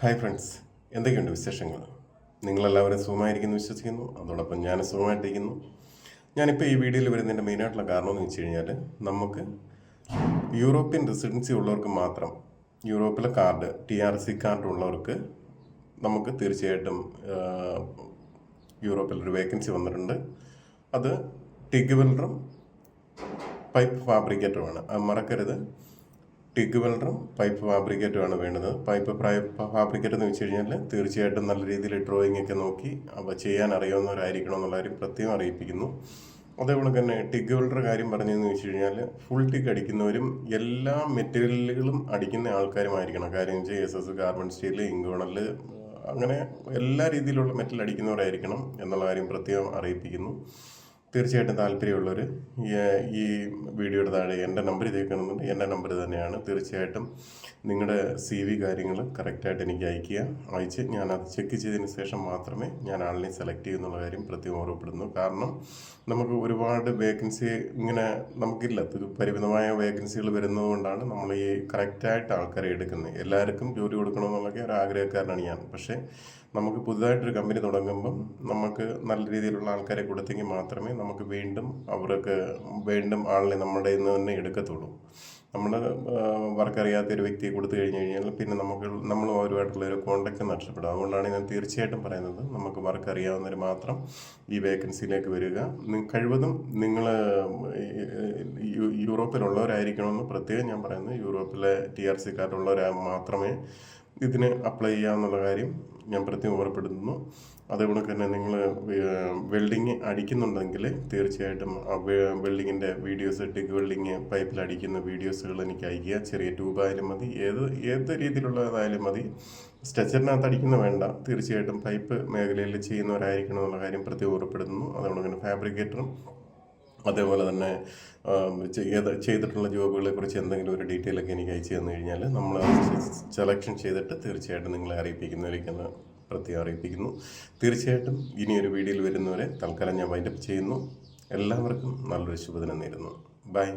Hi friends, എന്തൊക്കെയുണ്ട് വിശേഷങ്ങൾ? നിങ്ങളെല്ലാവരും സുഖമായിരിക്കുന്നു വിശ്വസിക്കുന്നു. അതോടൊപ്പം ഞാൻ സുഖമായിട്ടിരിക്കുന്നു. ഞാനിപ്പോൾ ഈ വീഡിയോയിൽ വരുന്നതിൻ്റെ മെയിനായിട്ടുള്ള കാരണം എന്ന് വെച്ച് കഴിഞ്ഞാൽ, നമുക്ക് യൂറോപ്യൻ റെസിഡൻസി ഉള്ളവർക്ക് മാത്രം, യൂറോപ്പിലെ കാർഡ് TRC കാർഡ് ഉള്ളവർക്ക് നമുക്ക് തീർച്ചയായിട്ടും യൂറോപ്പിൽ ഒരു വേക്കൻസി വന്നിട്ടുണ്ട്. അത് ടിഗ് വെൽഡറും പൈപ്പ് ഫാബ്രിക്കേറ്ററുമാണ്. അത് മറക്കരുത്. ടിഗ് വെൽഡറും പൈപ്പ് ഫാബ്രിക്കേറ്റുമാണ് വേണ്ടത്. പൈപ്പ് ഫാബ്രിക്കേറ്റ് എന്ന് വെച്ച് കഴിഞ്ഞാൽ തീർച്ചയായിട്ടും നല്ല രീതിയിൽ ഡ്രോയിങ് ഒക്കെ നോക്കി അപ്പോൾ ചെയ്യാൻ അറിയാവുന്നവരായിരിക്കണം എന്നുള്ള കാര്യം പ്രത്യേകം അറിയിപ്പിക്കുന്നു. അതേപോലെ തന്നെ ടിഗ് വെൽഡർ കാര്യം പറഞ്ഞതെന്ന് വെച്ച് കഴിഞ്ഞാൽ ഫുൾ ടിഗ് അടിക്കുന്നവരും എല്ലാ മെറ്റീരിയലുകളും അടിക്കുന്ന ആൾക്കാരുമായിരിക്കണം. കാര്യം വെച്ചാൽ SS, കാർബൺ സ്റ്റീൽ, ഇങ്കോണൽ, അങ്ങനെ എല്ലാ രീതിയിലുള്ള മെറ്റൽ അടിക്കുന്നവരായിരിക്കണം എന്നുള്ള കാര്യം പ്രത്യേകം അറിയിപ്പിക്കുന്നു. തീർച്ചയായിട്ടും താല്പര്യമുള്ളവർ ഈ വീഡിയോയുടെ താഴെ എൻ്റെ നമ്പർ ഇതേക്കണമെന്നുണ്ട്. എൻ്റെ നമ്പർ തന്നെയാണ്. തീർച്ചയായിട്ടും നിങ്ങളുടെ CV കാര്യങ്ങൾ കറക്റ്റായിട്ട് എനിക്ക് അയച്ച് ഞാനത് ചെക്ക് ചെയ്തതിന് ശേഷം മാത്രമേ ഞാൻ ആളിനെ സെലക്ട് ചെയ്യുന്നുള്ള കാര്യം പ്രത്യേകം ഓർമ്മപ്പെടുന്നു. കാരണം നമുക്ക് ഒരുപാട് വേക്കൻസി ഇങ്ങനെ നമുക്കില്ല, പരിമിതമായ വേക്കൻസികൾ വരുന്നതുകൊണ്ടാണ് നമ്മൾ ഈ കറക്റ്റായിട്ട് ആൾക്കാരെ എടുക്കുന്നത്. എല്ലാവർക്കും ജോലി കൊടുക്കണമെന്നുള്ളൊക്കെ ഒരു ആഗ്രഹക്കാരനാണ് ഞാൻ. പക്ഷേ നമുക്ക് പുതുതായിട്ടൊരു കമ്പനി തുടങ്ങുമ്പം നമുക്ക് നല്ല രീതിയിലുള്ള ആൾക്കാരെ കൊടുത്തെങ്കിൽ മാത്രമേ നമുക്ക് വീണ്ടും ആളിനെ നമ്മുടെ ഇന്ന് തന്നെ എടുക്കത്തുള്ളൂ. നമ്മൾ വർക്ക് അറിയാത്ത ഒരു വ്യക്തിയെ കൊടുത്തു കഴിഞ്ഞാൽ പിന്നെ നമ്മൾ അവരുമായിട്ടുള്ള ഒരു കോണ്ടാക്ട് നഷ്ടപ്പെടും. അതുകൊണ്ടാണ് ഞാൻ തീർച്ചയായിട്ടും പറയുന്നത്, നമുക്ക് വർക്ക് അറിയാവുന്നവർ മാത്രം ഈ വേക്കൻസിയിലേക്ക് വരിക. കഴിവതും നിങ്ങൾ യൂറോപ്പിലുള്ളവരായിരിക്കണമെന്ന് പ്രത്യേകം ഞാൻ പറയുന്നത്. യൂറോപ്പിലെ TRC കാർഡുള്ളവർ മാത്രമേ ഇതിന് അപ്ലൈ ചെയ്യാമെന്നുള്ള കാര്യം ഞാൻ പ്രത്യേകം ഓർമ്മപ്പെടുത്തുന്നു. അതുകൊണ്ട് തന്നെ നിങ്ങൾ വെൽഡിങ് അടിക്കുന്നുണ്ടെങ്കിൽ തീർച്ചയായിട്ടും ആ വെൽഡിങ്ങിൻ്റെ വീഡിയോസ്, ടിഗ് വെൽഡിങ് പൈപ്പിൽ അടിക്കുന്ന വീഡിയോസുകൾ എനിക്ക് അയക്കുക. ചെറിയ ട്യൂബായാലും മതി, ഏത് രീതിയിലുള്ളതായാലും മതി. സ്ട്രെച്ചറിനകത്ത് അടിക്കുന്ന വേണ്ട. തീർച്ചയായിട്ടും പൈപ്പ് മേഖലയിൽ ചെയ്യുന്നവരായിരിക്കണം എന്നുള്ള കാര്യം പ്രത്യേകം ഓർമ്മപ്പെടുത്തുന്നു. അതുകൊണ്ട് തന്നെ ഫാബ്രിക്കേറ്ററും അതേപോലെ തന്നെ ചെയ്തിട്ടുള്ള ജോബുകളെ കുറിച്ച് എന്തെങ്കിലും ഒരു ഡീറ്റെയിൽ ഒക്കെ എനിക്ക് അയച്ചു തന്നു കഴിഞ്ഞാൽ നമ്മൾ സെലക്ഷൻ ചെയ്തിട്ട് തീർച്ചയായിട്ടും നിങ്ങളെ അറിയിപ്പിക്കുന്നവരേക്കെന്ന് പ്രത്യേകം അറിയിപ്പിക്കുന്നു. തീർച്ചയായിട്ടും ഇനിയൊരു വീഡിയോയിൽ വരുന്നവരെ തൽക്കാലം ഞാൻ വൈൻഡപ്പ് ചെയ്യുന്നു. എല്ലാവർക്കും നല്ലൊരു ശുഭദിനം നേരുന്നു. ബൈ.